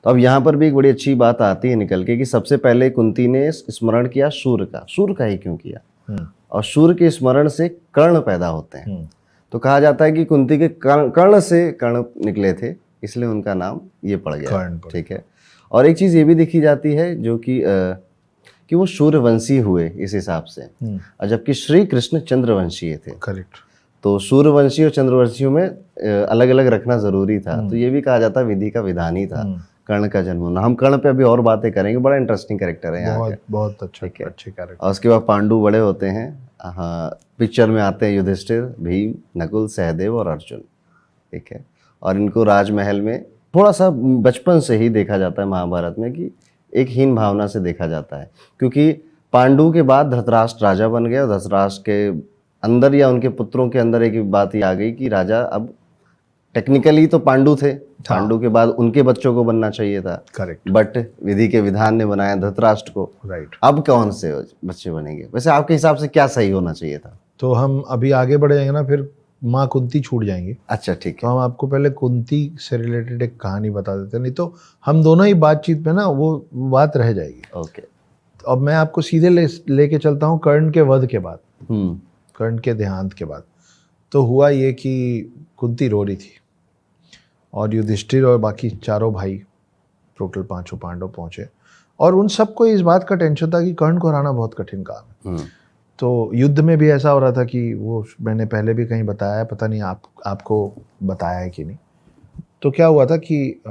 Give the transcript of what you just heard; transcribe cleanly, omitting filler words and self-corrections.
तो अब यहाँ पर भी एक बड़ी अच्छी बात आती है निकल के कि सबसे पहले कुंती ने स्मरण किया सूर्य का ही क्यों किया, और सूर्य के स्मरण से कर्ण पैदा होते हैं। तो कहा जाता है कि कुंती के कर्ण से कर्ण निकले थे, इसलिए उनका नाम ये पड़ गया। ठीक है। और एक चीज ये भी देखी जाती है जो कि वो सूर्यवंशी हुए इस हिसाब से, और जबकि श्री कृष्ण चंद्रवंशी थे। करेक्ट। तो सूर्यवंशी और चंद्रवंशियों में अलग अलग रखना जरूरी था। तो ये भी कहा जाता है विधि का विधान ही था कर्ण का जन्म होना। हम कर्ण पे अभी और बातें करेंगे, बड़ा इंटरेस्टिंग कैरेक्टर है यहाँ का। बहुत अच्छा, ठीक है। अच्छे कैरेक्टर। और उसके बाद पांडु बड़े होते हैं। हाँ, पिक्चर में आते हैं युधिष्ठिर, भीम, नकुल, सहदेव और अर्जुन। ठीक है। और इनको राजमहल में थोड़ा सा बचपन से ही देखा जाता है महाभारत में कि एक हीन भावना से देखा जाता है, क्योंकि पांडु के बाद धृतराष्ट्र राजा बन गया। धृतराष्ट्र के अंदर या उनके पुत्रों के अंदर एक बात ही आ गई कि राजा अब टेक्निकली तो पांडु थे, पांडु के बाद उनके बच्चों को बनना चाहिए था। करेक्ट। बट विधि के विधान ने बनाया धृतराष्ट्र को। राइट। अब कौन से बच्चे बनेंगे? वैसे आपके हिसाब से क्या सही होना चाहिए था? तो हम अभी आगे बढ़ जाएंगे ना, फिर माँ कुंती छूट जाएंगे। अच्छा, ठीक है। तो हम आपको पहले कुंती से रिलेटेड एक कहानी बता देते हैं, नहीं तो हम दोनों ही बातचीत में ना वो बात रह जाएगी। ओके। तो अब मैं आपको सीधे लेके चलता हूँ कर्ण के वध के बाद, कर्ण के देहांत के बाद। तो हुआ ये कि कुंती रो रही थी और युधिष्ठिर और बाकी चारों भाई, टोटल 5 पांडव पहुंचे, और उन सबको इस बात का टेंशन था कि कर्ण को हराना बहुत कठिन काम है। तो युद्ध में भी ऐसा हो रहा था कि वो मैंने पहले भी कहीं बताया है, पता नहीं आपको बताया है कि नहीं। तो क्या हुआ था कि